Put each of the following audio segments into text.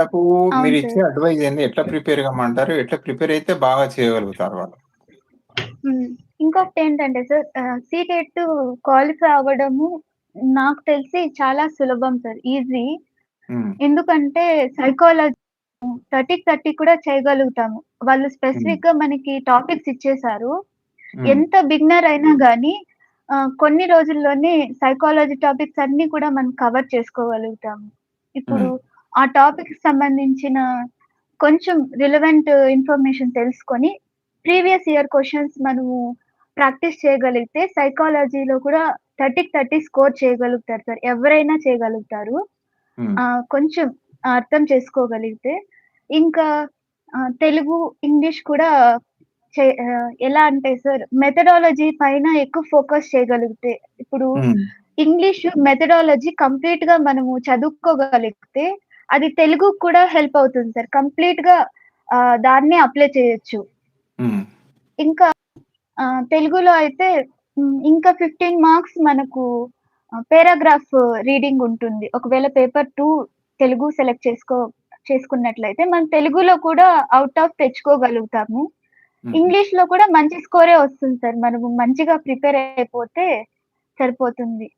నాకు అవును మీరిచ్చే సార్. అడ్వైజ్ ఏంది? ఎట్లా ప్రిపేర్ కమ్మంటారు? ఎట్లా ప్రిపేర్ అయితే బాగా చేయగలుగుతారు వాళ్ళు? హ్మ్. ఇంకొకటేంటంటే సార్ సీటెట్ క్వాలిఫై అవ్వడము నాకు తెలిసి చాలా సులభం సార్. ఈజీ. హ్మ్. ఎందుకంటే సైకాలజీ 30కి 30 కూడా చేయగలుగుతాము. వాళ్ళు హ్మ్. స్పెసిఫిక్‌గా మనకి టాపిక్స్ ఇచ్చేసారు. హ్మ్. ఎంత బిగినర్ అయినా గానీ కొన్ని రోజుల్లోనే సైకాలజీ టాపిక్స్ అన్నీ కూడా మనం కవర్ చేసుకోగలుగుతాము. ఇప్పుడు హ్మ్. ఆ టాపిక్‌కి సంబంధించిన కొంచెం రిలవెంట్ ఇన్ఫర్మేషన్ తెలుసుకొని, ప్రీవియస్ ఇయర్ క్వెషన్స్ మనము ప్రాక్టీస్ చేయగలిగితే సైకాలజీలో కూడా 30కి 30 స్కోర్ చేయగలుగుతారు సార్. ఎవరైనా చేయగలుగుతారు. హ్మ్. కొంచెం అర్థం చేసుకోగలిగితే. ఇంకా తెలుగు, ఇంగ్లీష్ కూడా ఎలా అంటే సార్ మెథడాలజీ పైన ఎక్కువ ఫోకస్ చేయగలిగితే, ఇప్పుడు హ్మ్. ఇంగ్లీషు మెథడాలజీ కంప్లీట్‌గా మనము చదువుకోగలిగితే, అది తెలుగుకి కూడా హెల్ప్ అవుతుంది సార్. కంప్లీట్‌గా దాన్నే అప్లై చేయొచ్చు. హ్మ్. ఇంకా తెలుగులో అయితే ఇంకా 15 మార్క్స్ మనకు పారాగ్రాఫ్ రీడింగ్ ఉంటుంది. ఒకవేళ పేపర్ 2 తెలుగు సెలెక్ట్ చేసుకున్నట్లయితే మనం తెలుగులో కూడా ఔట్ ఆఫ్ తెచ్చుకోగలుగుతాము. హుహు. ఇంగ్లీష్‌లో కూడా మంచి స్కోరే వస్తుంది సార్. మనము మంచిగా ప్రిపేర్ అయిపోతే సరిపోతుంది.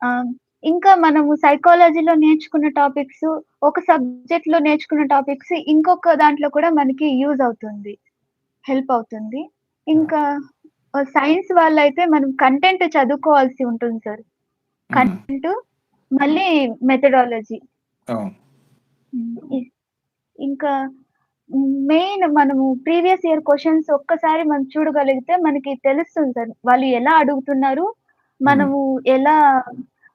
ఆహ్, ఇంకా మనము సైకాలజీలో నేర్చుకున్న టాపిక్స్, ఒక సబ్జెక్ట్‌లో నేర్చుకున్న టాపిక్స్ ఇంకొక దాంట్లో కూడా మనకి యూజ్ అవుతుంది. హెల్ప్ అవుతుంది. యాహ్! ఇంకా సైన్స్ వాళ్ళైతే మనం కంటెంట్ చదువుకోవాల్సి ఉంటుంది సార్. హ్మ్. కంటెంటు మళ్ళీ మెథడాలజీ. అవును. హ్మ్. ఇంకా మెయిన్ మనము ప్రీవియస్ ఇయర్ క్వెషన్స్ ఒక్కసారి మనం చూడగలిగితే మనకి తెలుస్తుంది సార్. వాళ్ళు ఎలా అడుగుతున్నారు? హ్మ్. మనము ఎలా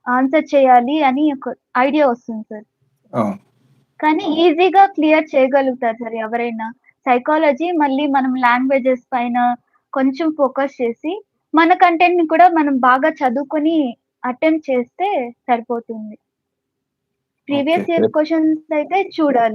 ఆన్సర్ చేయాలి అని ఒక ఐడియా వస్తుంది సార్. అవును. కానీ ఈజీగా క్లియర్ చేయగలుగుతారు సార్ ఎవరైనా. సైకాలజీ మళ్ళీ మనం లాంగ్వేజెస్ పైన కొంచెం ఫోకస్ చేసి, మన కంటెంట్‌ని కూడా మనం బాగా చదువుకొని అటెంప్ట్ చేస్తే సరిపోతుంది. ఓకే. ప్రీవియస్ ఇయర్ క్వెషన్స్ అయితే చూడాలి.